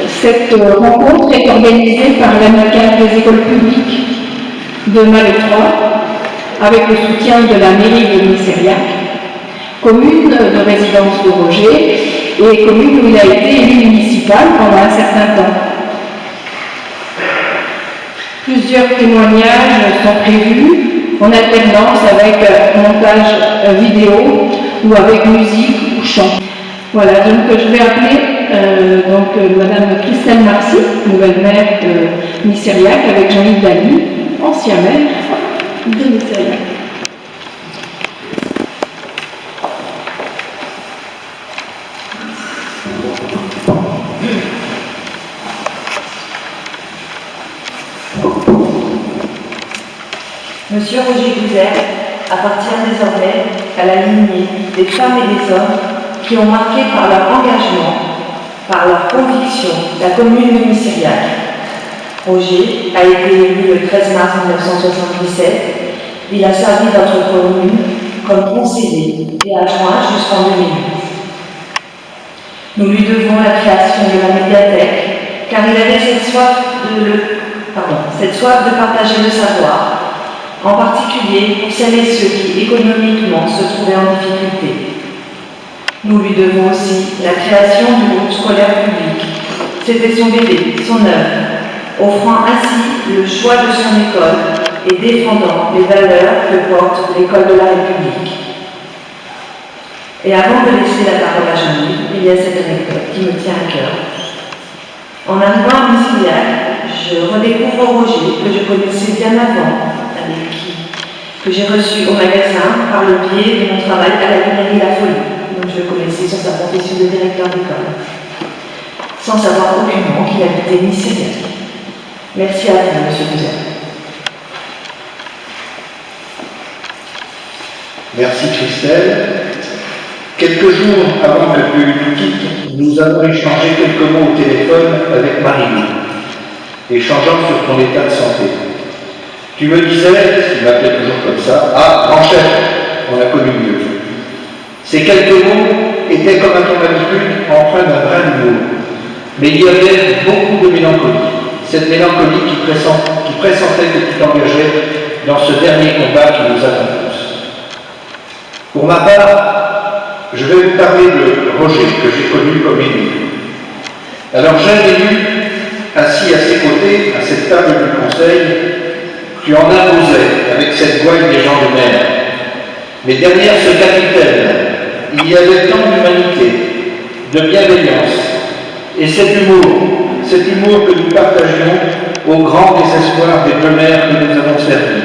Cette rencontre est organisée par l'amicale des écoles publiques de Malétroit, avec le soutien de la mairie de Missériac, commune de résidence de Roger et commune où il a été élu municipal pendant un certain temps. Plusieurs témoignages sont prévus en alternance avec montage vidéo ou avec musique ou chant. Voilà, donc je vais appeler Madame Christelle Marcy, nouvelle maire de Missériac, avec Jean-Yves Dany, ancien maire de Missériac. Monsieur Roger Gouzert appartient désormais à la lignée des femmes et des hommes qui ont marqué par leur engagement, par leur conviction, la commune de Missériac. Roger a été élu le 13 mars 1977. Il a servi notre commune comme conseiller et adjoint jusqu'en 2008. Nous lui devons la création de la médiathèque, car il avait cette soif de partager le savoir, en particulier pour celles et ceux qui économiquement se trouvaient en difficulté. Nous lui devons aussi la création du groupe scolaire public. C'était son bébé, son œuvre, offrant ainsi le choix de son école et défendant les valeurs que porte l'école de la République. Et avant de laisser la parole à Jean-Yves, il y a cette anecdote qui me tient à cœur. En arrivant à Missériac, je redécouvre Roger, que je connaissais bien avant, que j'ai reçu au magasin par le biais de mon travail à la librairie La Folie. Donc je le connaissais sur sa profession de directeur d'école, sans savoir aucunement qu'il habitait Missériac. Merci à vous, Monsieur Gouzert. Merci Christelle. Quelques jours avant que tu nous quittes, nous avons échangé quelques mots au téléphone avec Marie, échangeant sur ton état de santé. Tu me disais, tu m'appelais toujours comme ça, ah, grand chef, on a connu mieux. Ces quelques mots étaient, comme à ton habitude, empreints d'un brin d'humour. Mais il y avait beaucoup de mélancolie. Cette mélancolie qui pressentait que tu t'engageais dans ce dernier combat qui nous attend tous. Pour ma part, je vais vous parler de Roger, que j'ai connu comme élu. Alors, jeune élu, assis à ses côtés, à cette table du conseil, tu en imposais avec cette gouaille des gens de mer. Mais derrière ce capitaine, il y avait tant d'humanité, de bienveillance, et cet humour que nous partagions au grand désespoir des deux mères que nous avons servis,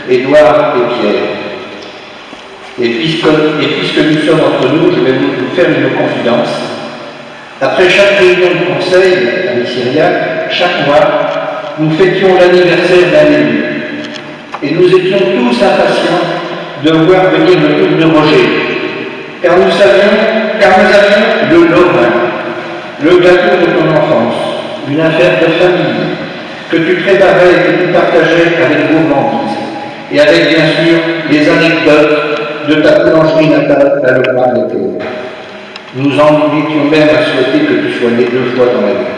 Édouard et Pierre. Et puisque nous sommes entre nous, je vais vous faire une confidence. Après chaque réunion du conseil à Missériac, chaque mois, nous fêtions l'anniversaire d'un élu. Et nous étions tous impatients de voir venir le tour de Roger, car nous avions le Lorrain, le gâteau de ton enfance, une affaire de famille, que tu préparais et que tu partageais avec gourmandise, et avec bien sûr les anecdotes de ta boulangerie natale à Lebrun-les-Terres. Nous en étions même à souhaiter que tu sois né 2 fois dans la vie.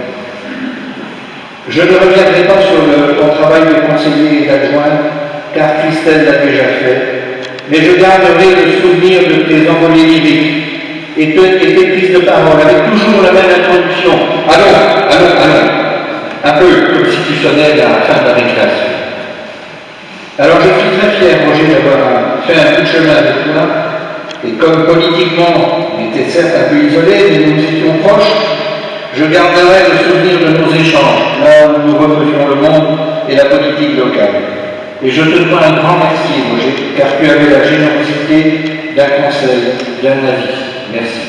Je ne reviendrai pas sur ton travail de conseiller et d'adjoint, car Christelle l'a déjà fait, mais je garderai le souvenir de tes envolées lyriques et tes prises de parole, avec toujours la même introduction. Allons, un peu comme si tu sonnais la fin de la récréation. Alors je suis très fier, Roger, d'avoir fait un bout de chemin avec toi, et comme politiquement, on était certes un peu isolés, mais nous étions proches, je garderai le souvenir de nos échanges, là où nous refaisions le monde et la politique locale. Et je te dois un grand merci, Roger, car tu avais la générosité d'un conseil, d'un avis. Merci.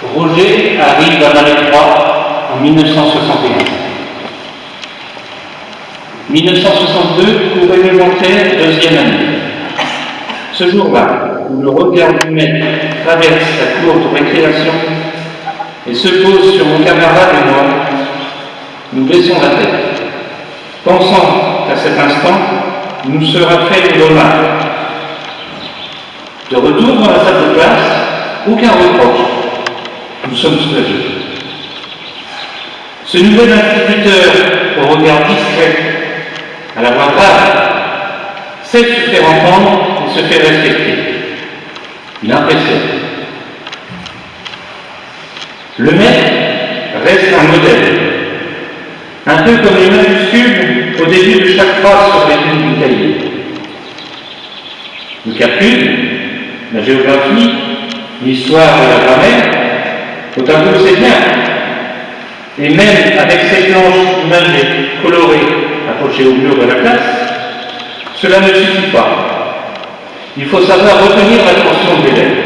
Roger arrive à Malétroit en 1961. 1962, cours élémentaire, deuxième année. Ce jour-là, où le regard du maître traverse la cour de récréation et se pose sur mon camarade et moi, nous baissons la tête, pensant qu'à cet instant, nous sera fait une remarque. De retour dans la salle de classe, aucun reproche. Nous sommes soulagés. Ce nouvel instituteur, au regard discret, à la voix grave, sait se faire entendre et se faire respecter. Il impressionne. Le maître reste un modèle, un peu comme les majuscules au début de chaque phrase sur les lignes du cahier. Le calcul, la géographie, l'histoire et la grammaire, au tableau c'est bien. Et même avec ces planches imagées, colorées, accrochées au mur de la classe, cela ne suffit pas. Il faut savoir retenir l'attention de l'élève.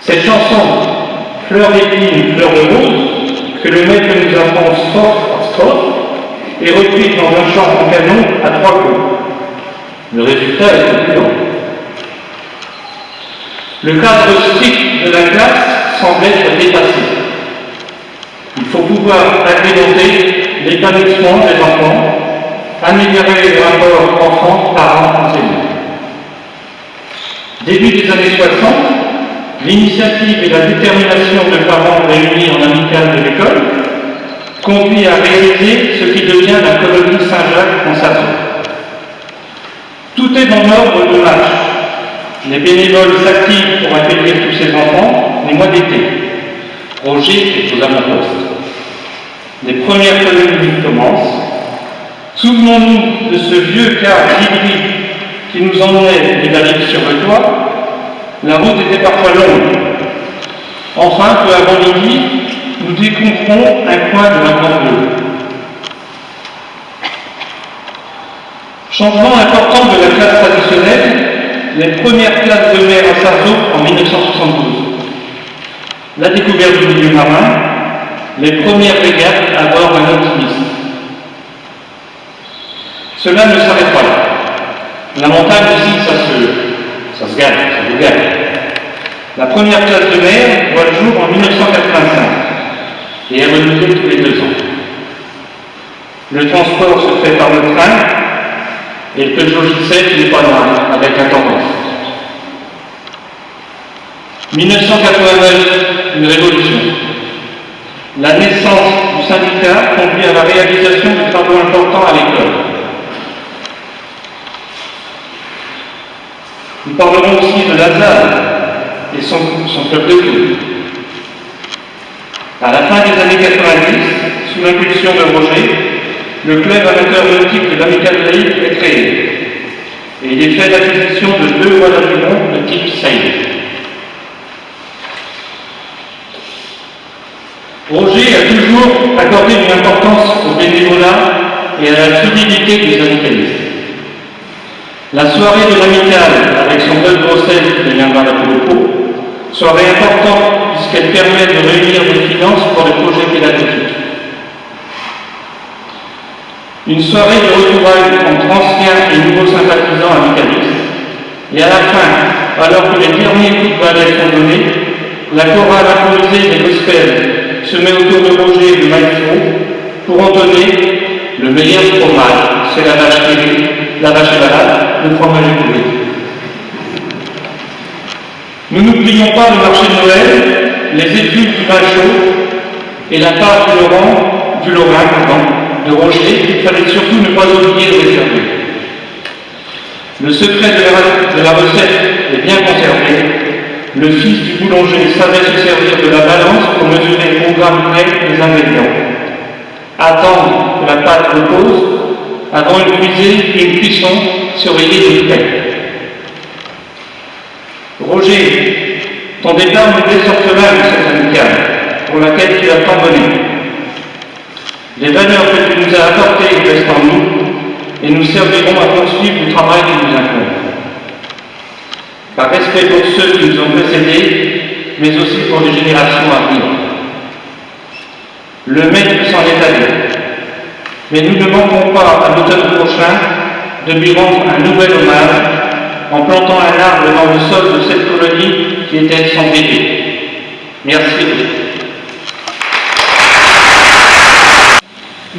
Cette chanson, fleur d'épine, fleur de rose, que le maître nous apprend strophe par strophe, est reprise dans un chant en canon à 3 coups. Le résultat est concluant. Le cadre strict de la classe semble être dépassé. Il faut pouvoir agrémenter l'épanouissement des enfants, améliorer les rapports enfants-parents-enseignants. Début des années 60, l'initiative et la détermination de parents réunis en amicale de l'école conduit à réaliser ce qui devient la colonie Saint-Jacques en Sarthe. Tout est dans l'ordre de marche. Les bénévoles s'activent pour accueillir tous ces enfants les mois d'été. Roger est aux avant-postes. Les premières colonies commencent. Souvenons-nous de ce vieux car hybride qui nous emmenait de la rive sur le toit. La route était parfois longue. Enfin, peu avant midi, nous découvrons un coin de la Grande Bleue. Changement important de la classe traditionnelle, les premières classes de mer à Sarzeau en 1972. La découverte du milieu marin, les premières régates à bord d'un optimiste. Cela ne s'arrête pas là. La montagne aussi, ça se gagne, ça vous gagne. La première classe de mer voit le jour en 1985 et est renouvelée tous les 2 ans. Le transport se fait par le train et le Peugeot J7 n'est pas loin, avec la tendance. 1989, une révolution. La naissance du syndicat conduit à la réalisation de travaux importants à l'école. Nous parlerons aussi de Lazare et son club de foot. À la fin des années 90, sous l'impulsion de Roger, le club amateur nautique de l'Amicale laïque est créé et il est fait l'acquisition de 2 voiles d'aviron de type Sail. Roger a toujours accordé une importance au bénévolat et à la solidité des amicalistes. La soirée de l'amicale, avec son bel grossesse qui viendra la Polopo, soirée importante puisqu'elle permet de réunir des finances pour les projets pédagogiques. Une soirée de retrouvailles entre anciens et nouveaux sympathisants amicalistes. Et à la fin, alors que les derniers coups de balai sont donnés, la chorale improvisée des gospels se met autour de Roger et de Maestro pour entonner le meilleur fromage, c'est la vache qui la vache est malade, le fromage est coulé. Nous n'oublions pas le marché de Noël, les études du vin chaud et la part du Lorrain, de Roger, qu'il fallait surtout ne pas oublier de réserver. Le secret de la recette est bien conservé. Le fils du boulanger savait se servir de la balance pour mesurer au gramme près les ingrédients. Attendre que la pâte repose avant une cuisée et une cuisson surveillée de près. Roger, ton départ nous laisse orphelin de cette amicale, pour laquelle tu as tant donné. Les valeurs que tu nous as apportées restent en nous, et nous servirons à poursuivre le travail qui nous incombe. Par respect pour ceux qui nous ont précédés, mais aussi pour les générations à venir. Le maître s'en est allé, mais nous ne manquerons pas à l'automne prochain de lui rendre un nouvel hommage en plantant un arbre dans le sol de cette colonie qui était sans bébé. Merci.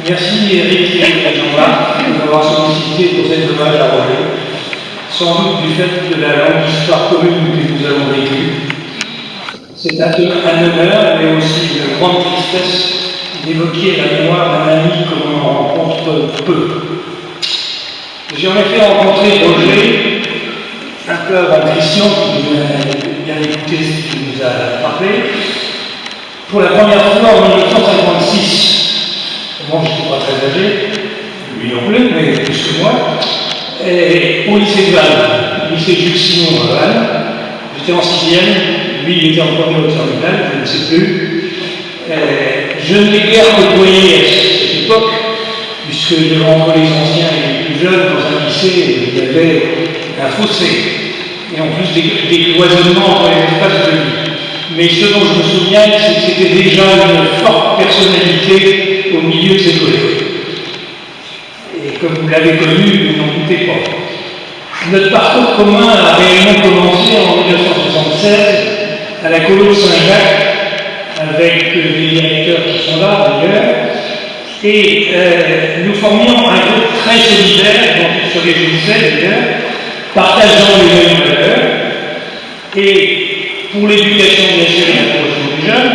Merci Eric et Jean-Marc de m'avoir sollicité pour cet hommage à Roger, sans doute du fait de la longue histoire commune que nous avons vécue. C'est un honneur, mais aussi une grande tristesse d'évoquer la mémoire d'un ami que l'on rencontre peu. J'ai en effet rencontré Roger, un peu avant Christian, qui nous a bien écouté ce qu'il nous a rappelé, pour la première fois en 1956. Moi, je n'étais pas très âgé, lui non plus, mais plus que moi, et au lycée de Vannes, au lycée Jules Simon à Vannes. J'étais en 6e, lui il était encore en terminale, je ne sais plus. Je ne l'ai guère côtoyé à cette époque, puisque entre les anciens et les plus jeunes, dans un lycée, il y avait un fossé, et en plus des cloisonnements entre les espaces de vie. Mais ce dont je me souviens, c'est que c'était déjà une forte personnalité au milieu de ses collègues. Et comme vous l'avez connu, vous n'en doutez pas. Notre parcours commun a réellement commencé en 1976 à la colo de Saint-Jacques, avec les directeurs qui sont là d'ailleurs, et nous formions un groupe très solidaire, dont il se réjouissait d'ailleurs, partageant les mêmes valeurs, et pour l'éducation bien sûr et l'approche des jeunes,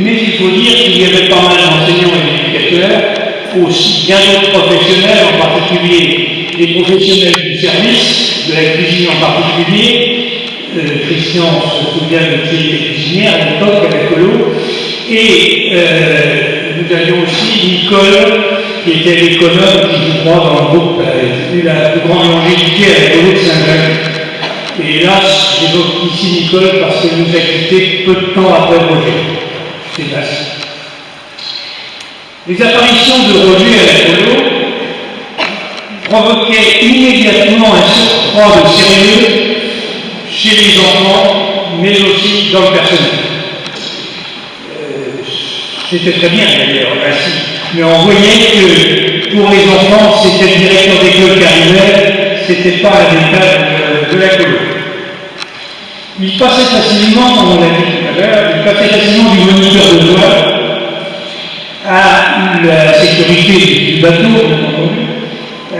mais il faut dire qu'il y avait pas mal d'enseignants et d'éducateurs, aussi bien d'autres professionnels, en particulier les professionnels du service, de la cuisine en particulier. Christian se souvient de ses cuisinières à l'époque, à la colo, et nous avions aussi Nicole, qui était l'économe, qui je crois dans le groupe a eu la plus grande longévité à la colo de Saint-Jacques. Et hélas, j'évoque ici Nicole parce qu'elle nous a quittés peu de temps après Roger. C'est hélas. Les apparitions de Roger à la colo provoquaient immédiatement un surcroît de sérieux chez les enfants, mais aussi dans le personnel. C'était très bien d'ailleurs, ainsi. Mais on voyait que pour les enfants, c'était le directeur d'école qui arrivait, c'était pas la détail de la colo. Il passait facilement, comme on l'a dit tout à l'heure, il passait facilement du moniteur de voile à la sécurité du bateau,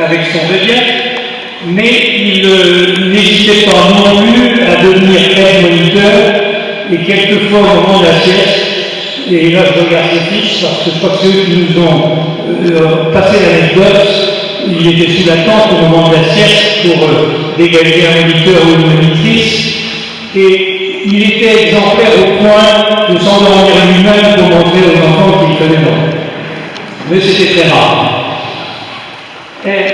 avec son védiac, mais il n'hésitait pas non plus à devenir aide-moniteur, et quelquefois au moment de la sieste, et là je regarde ses fils, parce que je crois que ceux qui nous ont passé l'anecdote, il était sous la tente au moment de la sieste pour dégager un moniteur ou une monitrice, et il était exemplaire au point de s'endormir lui-même pour montrer aux enfants qu'il connaît non. Mais c'était très rare. Et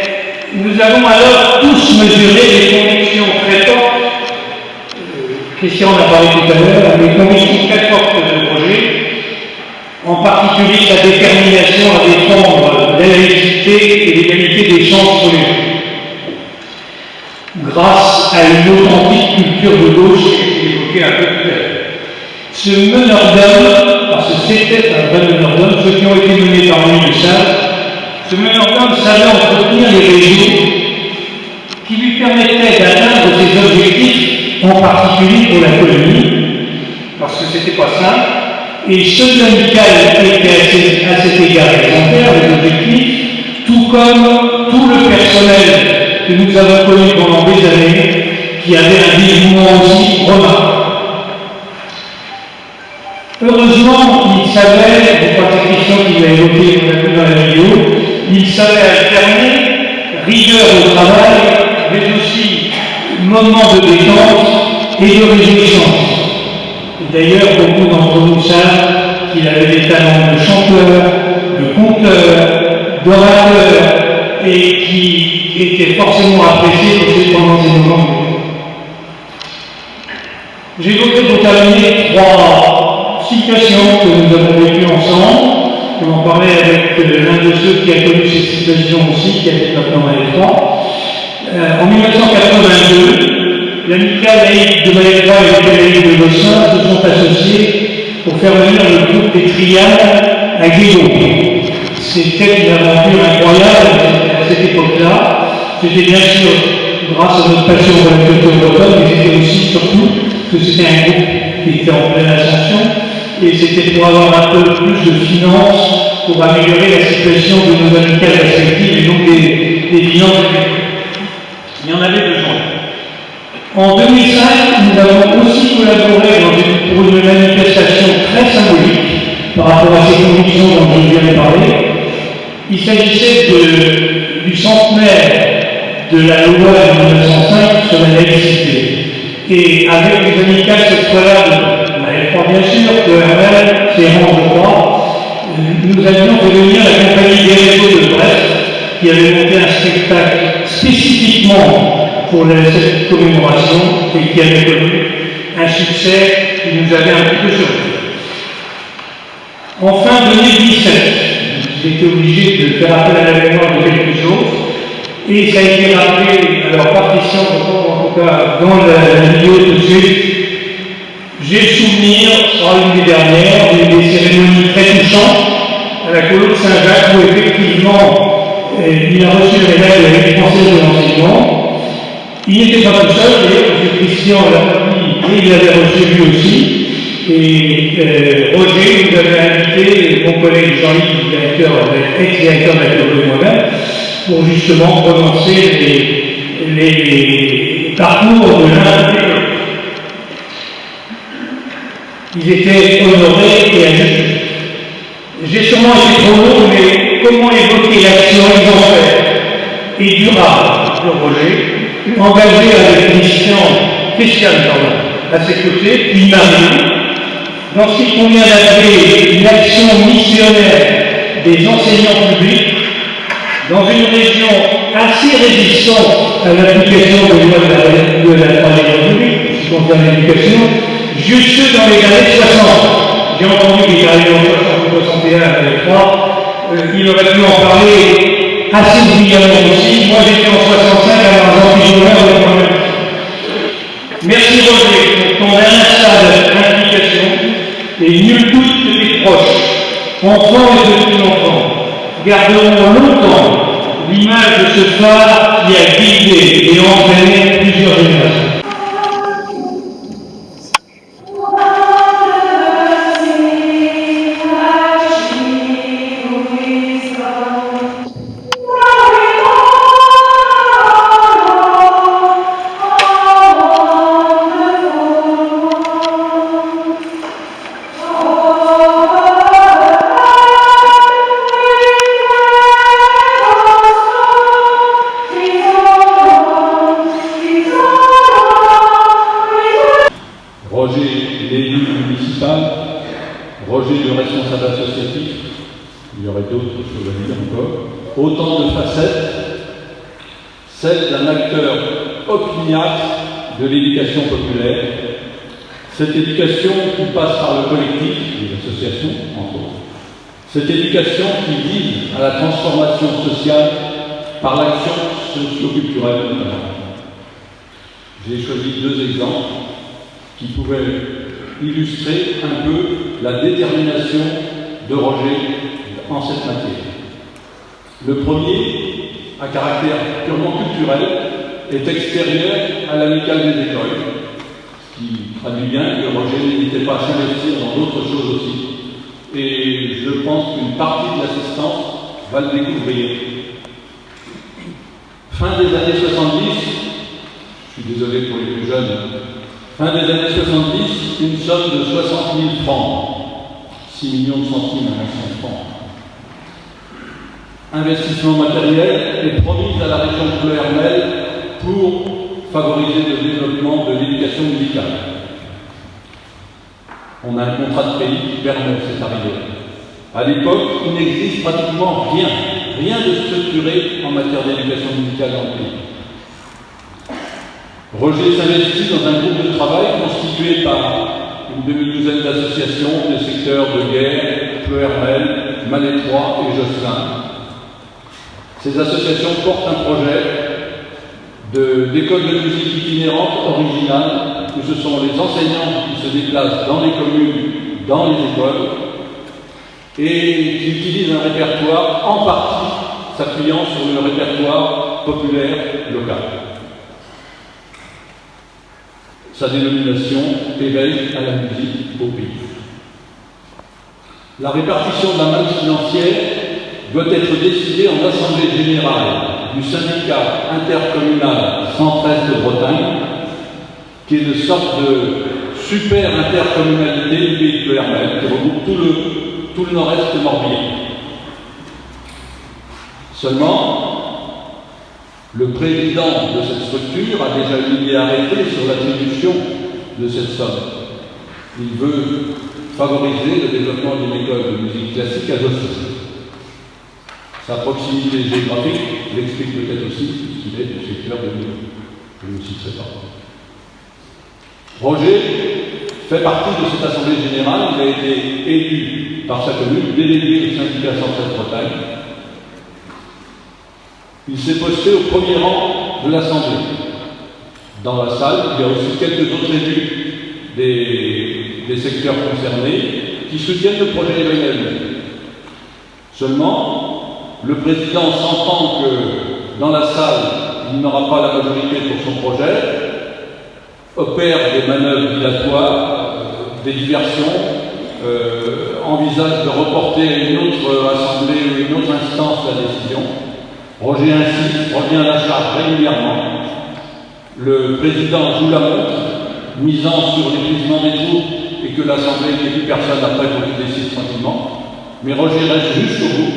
nous avons alors tous mesuré les convictions très fortes, Christian en a parlé tout à l'heure, les convictions très fortes de Roger, en particulier sa détermination à défendre la laïcité et l'égalité des chances pour les gens, grâce à une authentique culture de gauche qui est évoquée un peu plus tard. Ce meneur d'hommes, parce que c'était un vrai meneur d'hommes, ceux qui ont été menés par lui le savent, ce meneur d'hommes savait entretenir les réseaux qui lui permettaient d'atteindre ses objectifs, en particulier pour la colonie, parce que c'était pas simple, et ce syndical était à cet égard exemplaire des objectifs, tout comme tout le personnel que nous avons connu pendant des années, qui avait un dévouement aussi remarquable. Heureusement, il savait, je crois que c'est Christian qui l'a évoqué dans la vidéo, il savait alterner rigueur au travail, mais aussi moments de détente et de réjouissance. D'ailleurs, beaucoup d'entre nous savent qu'il avait des talents de chanteur, de conteur, d'orateur, et qui était forcément apprécié pendant ces moments. J'évoquerai pour terminer 3 situations que nous avons vécues ensemble. Je vais en parler avec l'un de ceux qui a connu ces situations aussi, qui habite maintenant à l'étroit. En 1982, l'amicale laïque de Malétroit et l'amicale laïque de des triades à Guégon. C'était une aventure incroyable à cette époque-là. C'était bien sûr grâce à notre passion pour la culture bretonne, mais c'était aussi surtout que c'était un groupe qui était en pleine ascension, et c'était pour avoir un peu plus de finances pour améliorer la situation de nos amicales respectives et donc des finances. Il y en avait besoin. En 2005, nous avons aussi collaboré pour une manifestation très symbolique par rapport à ces convictions dont je viens de parler. Il s'agissait du centenaire de la loi de 1905 sur la laïcité. Et avec les amicales cette fois-là, bien sûr, que RL, Clément, je crois, nous avions fait venir la compagnie des réseaux de Brest qui avait monté un spectacle spécifiquement pour cette commémoration et qui avait connu un succès qui nous avait un petit peu surpris. En fin 2017, j'ai été obligé de faire appel à la mémoire de quelques autres, et ça a été rappelé, alors par Christian, en tout cas dans la vidéo tout de suite. J'ai le souvenir, ce sera une des dernières, des cérémonies très touchantes à la colo de Saint-Jacques où effectivement il a reçu la médaille de la Ligue française de l'enseignement. Il n'était pas tout seul, d'ailleurs, M. Christian l'a dit, et il l'avait reçu lui aussi. Et Roger nous avait invité, mon collègue Jean-Yves, ex-directeur de la colo de moi-même, pour justement prononcer les parcours de l'un et de l'autre. Ils étaient honorés et à juste. J'ai sûrement été trop long, mais comment évoquer l'action exemplaire et durable de Roger, engagé avec Christian à ses côtés, puis Marie, dans ce qu'il convient d'appeler une action missionnaire des enseignants publics, dans une région assez résistante à l'application des lois de la Troisième République, en ce qui concerne l'éducation, jusque dans les années 60. J'ai entendu qu'il est arrivé en 60 ou 61 avec 3. Il aurait pu en parler assez brillamment aussi. Moi j'étais en 65 alors j'en suis honneur de la première. Merci Roger pour ton instable implication et nul doute que tes proches, enfants et petits-enfants, garderont longtemps l'image de ce phare qui a guidé et entraîné plusieurs générations. Roger le responsable associatif, il y aurait d'autres choses à dire encore, autant de facettes, celle d'un acteur opiniâtre de l'éducation populaire, cette éducation qui passe par le collectif, les associations entre autres, cette éducation qui vise à la transformation sociale par l'action socio-culturelle notamment. J'ai choisi deux exemples qui pouvaient illustrer un peu la détermination de Roger en cette matière. Le premier, à caractère purement culturel, est extérieur à l'amicale des écoles, ce qui traduit bien que Roger n'hésitait pas à s'investir dans d'autres choses aussi. Et je pense qu'une partie de l'assistance va le découvrir. Fin des années 70, je suis désolé pour les plus jeunes, fin des années 70, une somme de 60 000 francs, 6 millions de centimes à 100 francs. Investissement matériel est promis à la région Bleu-Hermel pour favoriser le développement de l'éducation musicale. On a un contrat de pays qui permet cette arrivée. À l'époque, il n'existe pratiquement rien de structuré en matière d'éducation musicale dans le pays. Roger s'investit dans un groupe de travail constitué par une demi-douzaine d'associations des secteurs de Guerre, Pleu-Hermel, Malétroit et Josselin. Ces associations portent un projet d'école de musique itinérante originale, où ce sont les enseignants qui se déplacent dans les communes, dans les écoles, et qui utilise un répertoire en partie s'appuyant sur le répertoire populaire local. Sa dénomination éveille à la musique au pays. La répartition de la manne financière doit être décidée en assemblée générale du syndicat intercommunal 113 de Bretagne, qui est une sorte de super intercommunalité du pays de Ploërmel, qui regroupe tout le nord-est de Morbihan. Seulement, le président de cette structure a déjà une idée arrêtée sur l'attribution de cette somme. Il veut favoriser le développement d'une école de musique classique à Josselin. Sa proximité géographique l'explique peut-être aussi, puisqu'il est du secteur de Lyon. Je ne le citerai pas. Roger fait partie de cette assemblée générale. Il a été élu par sa commune, délégué du syndicat 113 Bretagne. Il s'est posté au premier rang de l'assemblée. Dans la salle, il y a aussi quelques autres élus des secteurs concernés qui soutiennent le projet événementiel. Seulement, le président sentant que dans la salle, il n'aura pas la majorité pour son projet, opère des manœuvres dilatoires, des diversions, envisage de reporter à une autre assemblée ou une autre instance la décision. Roger insiste, revient à la charge régulièrement. Le président joue la montre, misant sur l'épuisement des troupes et que l'assemblée n'ait plus personne après pour qu'il décide tranquillement. Mais Roger reste jusqu'au bout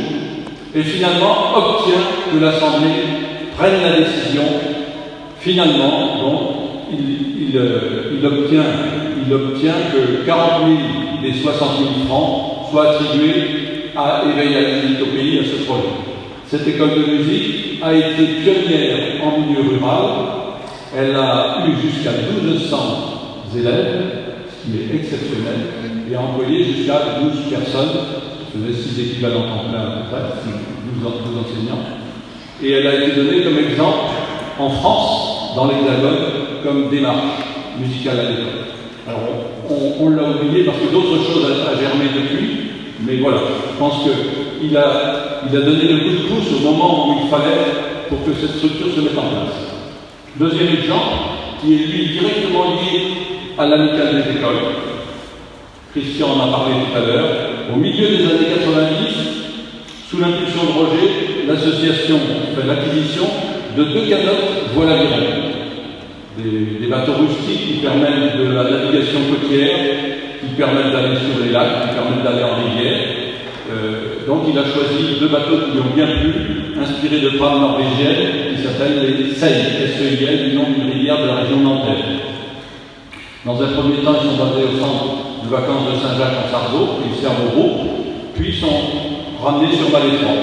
et finalement obtient que l'assemblée prenne la décision. Finalement, donc, il obtient que 40 000 des 60 000 francs soient attribués à Éveil à la musique au pays, à ce projet. Cette école de musique a été pionnière en milieu rural. Elle a eu jusqu'à 1200 élèves, ce qui est exceptionnel, et a employé jusqu'à 12 personnes, ce sont 6 équivalents temps plein à peu près, 12 enseignants. Et elle a été donnée comme exemple en France, dans l'Hexagone, comme démarche musicale à l'école. Alors on l'a oublié parce que d'autres choses ont germé depuis, mais voilà, je pense qu'il a donné le coup de pouce au moment où il fallait pour que cette structure se mette en place. Deuxième exemple, qui est lui directement lié à l'amicale des écoles. Christian en a parlé tout à l'heure. Au milieu des années 90, sous l'impulsion de Roger, l'association fait l'acquisition de 2 canottes voile aviron. Des bateaux rustiques qui permettent de la navigation côtière, qui permettent d'aller sur les lacs, qui permettent d'aller en rivière. Donc il a choisi 2 bateaux qui lui ont bien plu, inspirés de trames norvégiennes, qui s'appellent les Seil, S-E-I-L, du nom d'une rivière de la région nantaise. Dans un premier temps, ils sont basés au centre de vacances de Saint-Jacques en Sarzeau, ils servent au Roux, puis sont ramenés sur Malétroit.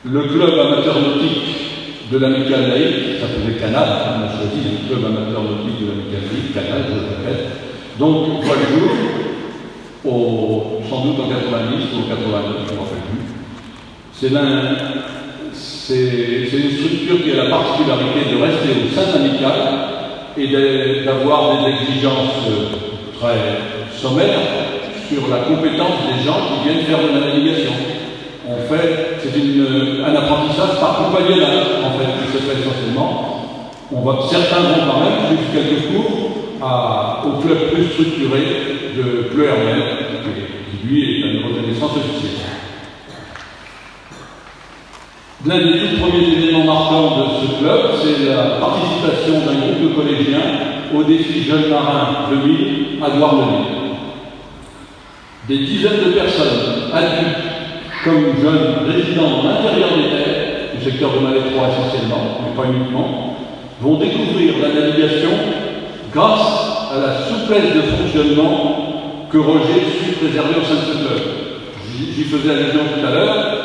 Le club amateur nautique de l'amicale laïque, ça faisait Canal, on a choisi le club amateur nautique de l'amicale laïque, Canal, je le répète, donc voit le jour, sans doute en 90 ou en 89, je ne m'en rappelle plus. C'est une structure qui a la particularité de rester au sein de l'amicale et d'avoir des exigences très sommaires sur la compétence des gens qui viennent faire de la navigation. C'est un apprentissage par compagnonnage, en fait, qui se fait essentiellement. Certains vont quand même, suivre quelques cours au club plus structuré de Ploërmel, qui lui est une reconnaissance officielle. L'un des tout premiers événements marquants de ce club, c'est la participation d'un groupe de collégiens au défi Jeunes Marins 2000 à Douarnenez. Des dizaines de personnes, adultes comme jeunes résidents à l'intérieur des terres, du secteur de Malétroit essentiellement, mais pas uniquement, vont découvrir la navigation grâce à la souplesse de fonctionnement que Roger sut préserver au sein de ce club. J'y faisais allusion tout à l'heure.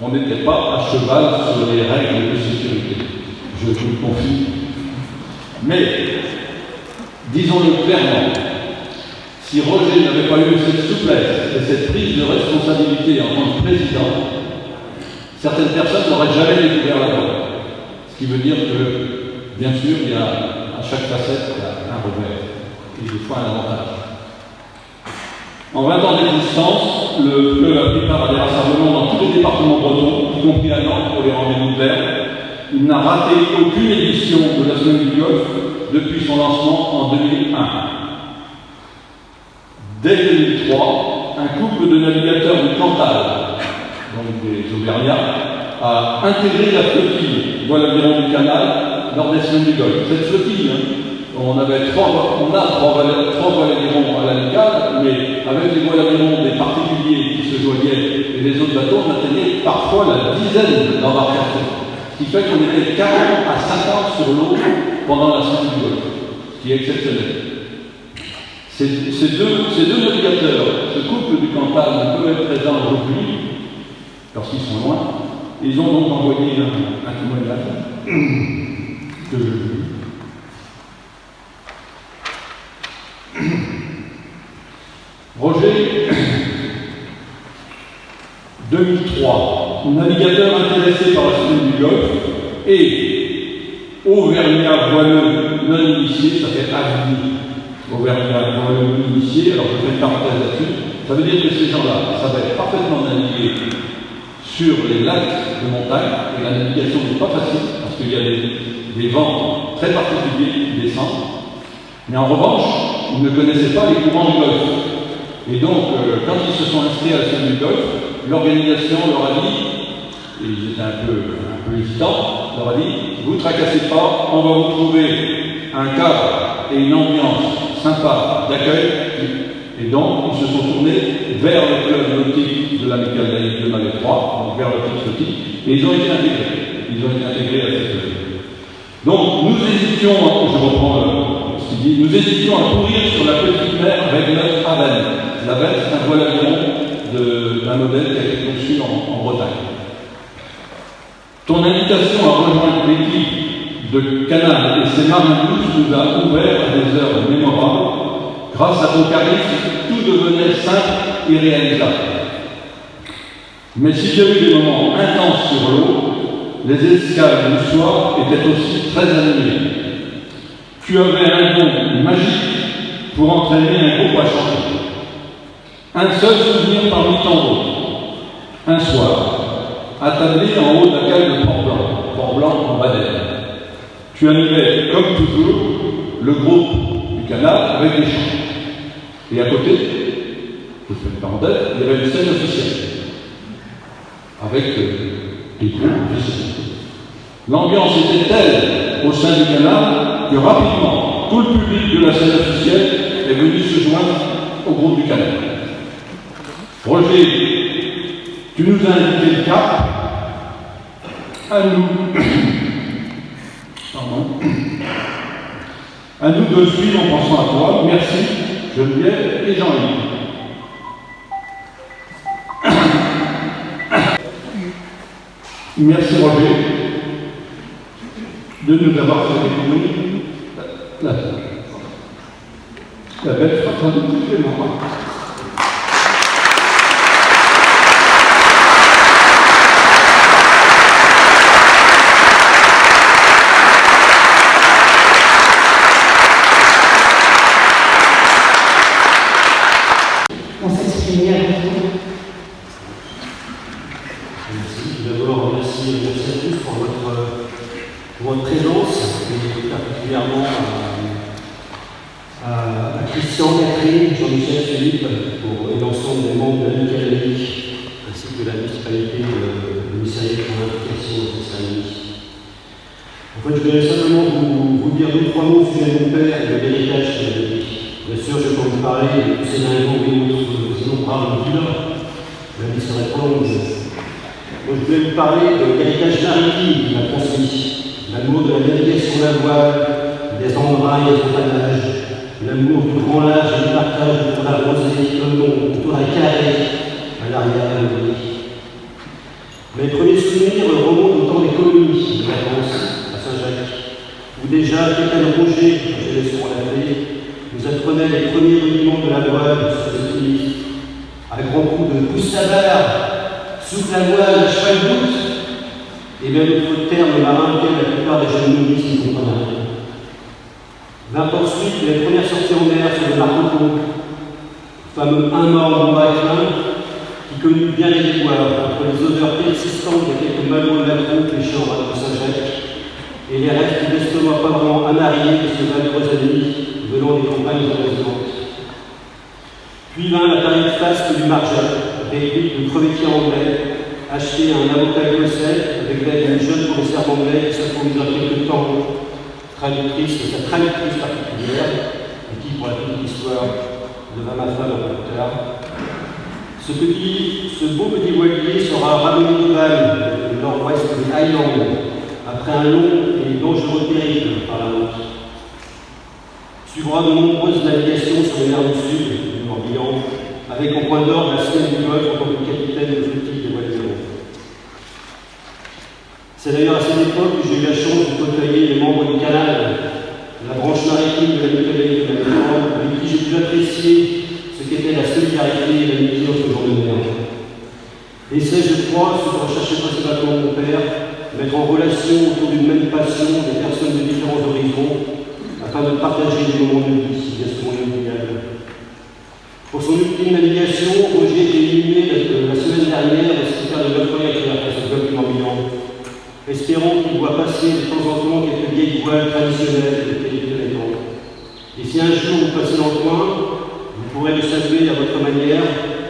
On n'était pas à cheval sur les règles de sécurité, je vous le confie. Mais, disons-le clairement, si Roger n'avait pas eu cette souplesse et cette prise de responsabilité en tant que président, certaines personnes n'auraient jamais découvert la voie. Ce qui veut dire que, bien sûr, il y a à chaque facette un revers et des fois un avantage. En 20 ans d'existence, le club a pris part à des rassemblements dans tous les départements bretons, y compris à Nantes pour les rendez-vous de verre. Il n'a raté aucune édition de la Semaine du Golf depuis son lancement en 2001. Dès 2003, un couple de navigateurs du Cantal, donc des Auvergnats, a intégré la flottille voile aviron du canal lors des Semaines du Golfe. Cette flottille, on a trois voiles avirons à l'amicale, mais avec les voiles avirons des particuliers qui se joignaient et les autres bateaux, on atteignait parfois la dizaine d'embarcations. Ce qui fait qu'on était 40 à 50 sur l'eau pendant la Semaine du Golfe, ce qui est exceptionnel. Ces deux navigateurs, ce couple du Cantal, ne peuvent être présents aujourd'hui, lorsqu'ils sont loin. Ils ont donc envoyé un témoignage que je lis. Roger, 2003, navigateur intéressé par la Semaine du Golfe et Auvergnat voileux non initié, ça fait avenir. Auvergnat voileux non initié, alors je fais une parenthèse là-dessus, ça veut dire que ces gens-là savaient parfaitement naviguer sur les lacs de montagne, et la navigation n'est pas facile, parce qu'il y a des vents très particuliers qui descendent, mais en revanche, ils ne connaissaient pas les courants du Golfe. Et donc, quand ils se sont inscrits à la Semaine du Golfe, l'organisation leur a dit, et ils étaient un peu hésitants, leur a dit, vous ne tracassez pas, on va vous trouver un cadre et une ambiance sympa d'accueil. Et donc, ils se sont tournés vers le club nautique de l'amicale laïque de Malétroit, donc vers le club nautique, et ils ont été intégrés. Ils ont été intégrés à cette club. Donc, nous hésitions, je reprends ce qu'il dit, nous hésitions à courir sur la petite mer avec notre Aven. La Aven, c'est un voile aviron d'un modèle qui a été conçu en Bretagne. Ton invitation à rejoindre l'équipe de Canal et ses marins douces nous a ouvert à des heures mémorables. Grâce à ton charisme, tout devenait simple et réalisable. Mais s'il y a eu des moments intenses sur l'eau, les escales du soir étaient aussi très animées. Tu avais un don magique pour entraîner un groupe à chanter. Un seul souvenir parmi tant d'autres. Un soir, attablé en haut de la cale de Port-Blanc en Baden. Tu animais, comme toujours, le groupe du canal avec des chants. Et à côté, je fais une parenthèse, il y avait une scène officielle avec des groupes officiels. L'ambiance était telle au sein du canal que rapidement, tout le public de la scène officielle est venu se joindre au groupe du canal. Roger, tu nous as indiqué le cap. À nous de suivre en pensant à toi. Merci, Geneviève et Jean-Yves. Merci Roger de nous avoir fait découvrir la belle fraternité des marins. Votre présence, et particulièrement à Christian, Catherine, Jean-Michel, Philippe, et l'ensemble des membres de l'amicale laïque, ainsi que de la municipalité de Missirien pour l'implication de cette cérémonie. En fait, je voulais simplement vous dire deux, trois mots au sujet de mon père et de l'héritage qu'il a donné. Bien sûr, je peux vous parler de tous ces ingrédients et autres innombrables du Nord. La vie serait trop longue. Moi, je voulais vous parler de l'héritage maritime qu'il a transmis. L'amour de la navigation à la voile, des embrayes et des empanages, l'amour du grand large et du partage autour de la rosée, le long, autour d'un carré, à l'arrière de l'Oubli. Mes premiers souvenirs remontent au temps des colonies de vacances à Saint-Jacques, où déjà Capitaine Roger, je laisse pour l'appeler, nous apprenait les premiers rudiments de la voile sur les îles, à grands coups de pousse la barre, souffle la voile, cheval doute. Et bien d'autres termes marins auxquels la plupart des jeunes novices ne comprennent rien. Vint ensuite les premières sorties en mer sur le Marco Polo, fameux un mort ou un qui connut bien les déboires entre les odeurs persistantes de quelques malheureux latéraux pêchant à de Saint-Jacques et les restes d'estomac pas vraiment amariés de ce malheureux ami venant des campagnes heureusement. Puis vint la période faste du margin, réduite de crevettiers anglais, acheté à un avocat écossais avec l'aide d'une jeune commissaire anglais qui s'improvisera quelque temps traductrice de sa traductrice particulière, et qui, pour la petite histoire, devint ma femme un peu plus tard. Ce beau petit voilier sera ramené du Val, du nord-ouest des Highlands, après un long et dangereux périple par la route. Suivra de nombreuses navigations sur les mers du Sud, du Morbihan, avec en point d'orgue la semaine du Golfe en tant que capitaine de flottille des voiliers. C'est d'ailleurs à cette époque que j'ai eu la chance de côtoyer les membres du Canal, la branche maritime de la Nouvelle-Calédonie de la Métropole, avec qui j'ai pu apprécier ce qu'était la solidarité et l'amitié entre gens de mer. Et c'est, je crois, ce que recherchait principalement mon père, mettre en relation autour d'une même passion des personnes de différents horizons, afin de partager des moments de vie, si bien ce moment inoubliable. Pour son ultime navigation, Roger était inhumé la semaine dernière au cimetière de Neufroy à la Golfe du Morbihan. Espérons qu'il voit passer de temps en temps quelques vieilles voiles traditionnelles de pays de l'étang. Et si un jour vous passez dans le coin, vous pourrez le saluer à votre manière,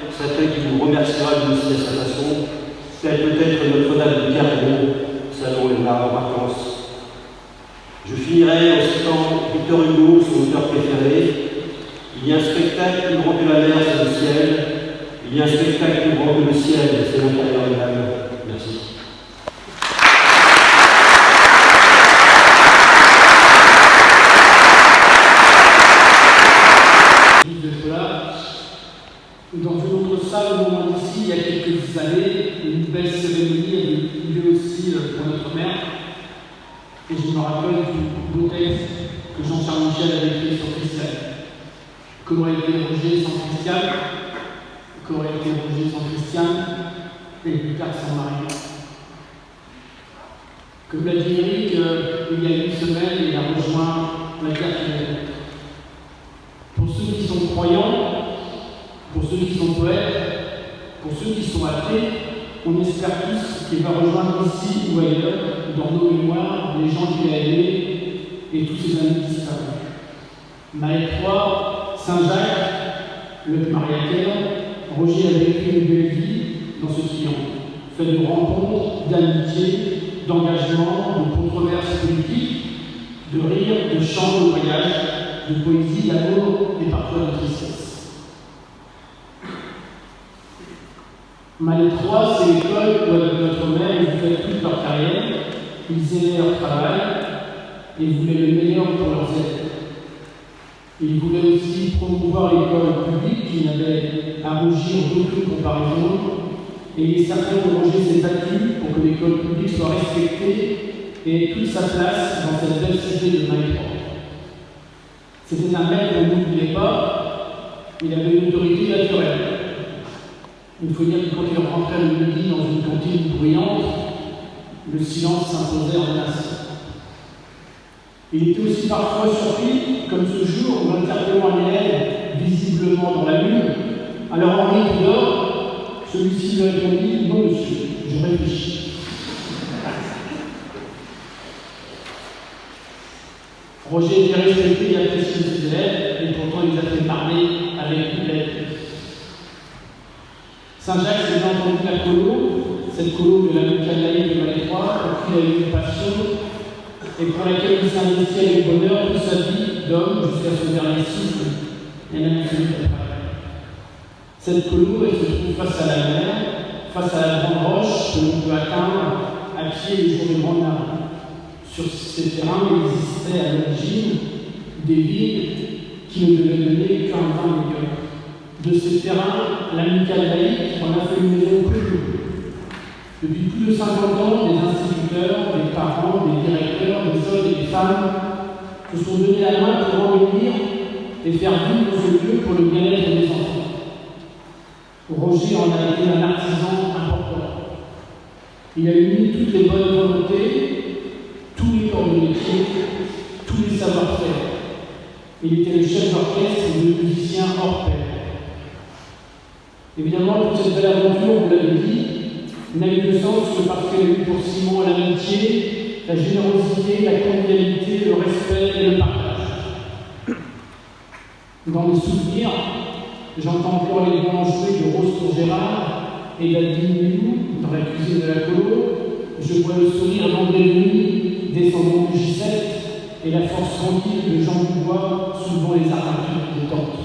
sacré qui vous remerciera de aussi à sa façon, telle peut-être Notre-Dame de Carbon, salon et marbre en vacances. Je finirai en citant Victor Hugo, son auteur préféré. Il y a un spectacle plus grand que la mer, c'est le ciel. Il y a un spectacle plus grand que le ciel, c'est l'intérieur de l'âme. Merci. Dans une autre salle, au moment d'ici, il y a quelques années, une belle cérémonie avait eu lieu aussi pour notre mère. Et je me rappelle du beau texte que Jean-Charles Michel avait écrit sur Christiane. Qu'aurait été Roger sans Christiane, qu'aurait été Roger sans Christiane, et plus tard sans Marie. Comme l'a dit Eric, il y a une semaine, il a rejoint la guerre. Pour ceux qui sont croyants, pour ceux qui sont poètes, pour ceux qui sont athées, on espère tous qu'il va rejoindre ici ou ailleurs, dans nos mémoires, les gens qu'il a aimés et tous ses amis disparus. Maëtrois, Saint-Jacques, le Mariaquer, Roger avait écrit une belle vie dans ce triomphe, fait de rencontres, d'amitié, d'engagement, de controverses politiques, de rires, de chants, de voyages, de poésie, d'amour et parfois de tristesse. Malétroit, c'est l'école où, avec notre mère, ils faisaient toute leur carrière, ils aimaient leur travail et voulaient le meilleur pour leurs élèves. Ils voulaient aussi promouvoir l'école publique qui n'avait à rougir d'aucune comparaison, et il est certain que Roger s'est battu pour que l'école publique soit respectée et ait toute sa place dans cette belle cité de Malétroit. C'était un mec qu'on n'oubliait pas, il avait une autorité naturelle. Il faut dire que quand il rentrait le midi dans une cantine bruyante, le silence s'imposait en masse. Il était aussi parfois surpris, comme ce jour où interpellant un élève visiblement dans la lune, alors Henri tu dors, celui-ci lui répondit « Non monsieur, je réfléchis ». Roger était respecté et apprécié de ses élèves, et pourtant il les a fait parler avec une lettre. Saint-Jacques s'est bien entendu la colo, cette colo de l'amicale laïque de Malétroit, pour qui il a eu une passion et pour laquelle il s'est investi avec bonheur toute sa vie d'homme jusqu'à son dernier cycle, et même celui d'après. Cette colo, elle se trouve face à la mer, face à la grande roche que l'on peut atteindre à pied les jours de grande marée. Sur ces terrains, il existait à l'origine des villes qui ne devaient donner qu'un vin de gueule. De ces terrains, l'amicale laïque en a fait une maison commune. Depuis plus de 50 ans, des instituteurs, des parents, des directeurs, des hommes et des femmes se sont donné la main pour embellir et faire vivre ce lieu pour le bien-être des enfants. Roger en a été un artisan important. Il a uni toutes les bonnes volontés, tous les corps de métier, tous les savoir-faire. Il était le chef d'orchestre et de musicien hors pair. Évidemment, toute cette belle aventure, vous l'avez dit, n'a eu de sens que parce qu'elle a eu pour ciment l'amitié, la générosité, la convivialité, le respect et le partage. Dans mes souvenirs, j'entends encore les grands jouets de Rose Tour-Gérard et d'Adine Milou dans la cuisine de la colo. Je vois le sourire d'André Denis, descendant du J7, et la force tranquille de Jean Dubois, soulevant les armatures des tentes.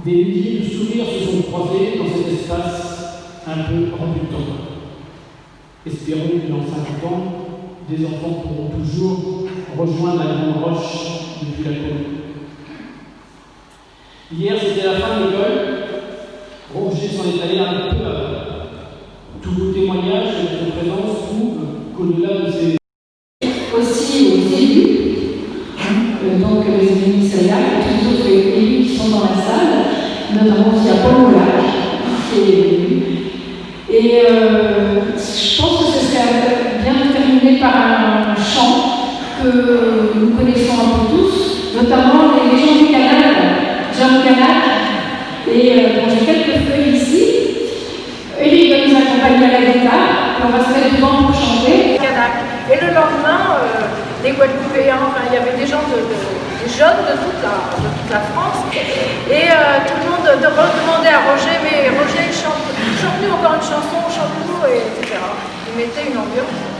Des milliers de sourires se sont croisés dans cet espace un peu rebutant. Espérons que dans 50 ans, des enfants pourront toujours rejoindre la grande roche depuis la colo. Hier, c'était la fin de l'école. Roger s'en est allé un peu avant. Tous vos témoignages et votre présence prouvent qu'au-delà de ces... Aussi aux élus, donc les élus ministériels et tous les autres élus qui sont dans la salle, notamment aussi à Paul Moulac, qui est élu. Et je pense que ce serait bien de terminer par un chant que nous connaissons un peu tous, notamment les gens du canal, Jean Canac, et dont j'ai quelques feuilles ici. Eric va nous accompagner à la guitare, et on va se mettre devant pour chanter. Et le lendemain, les Guadeloupéens, enfin, il y avait des gens, des jeunes de toute la France, et tout le monde demandait à Roger, mais Roger, chante-nous encore une chanson, chante-nous, etc. Il mettait une ambiance.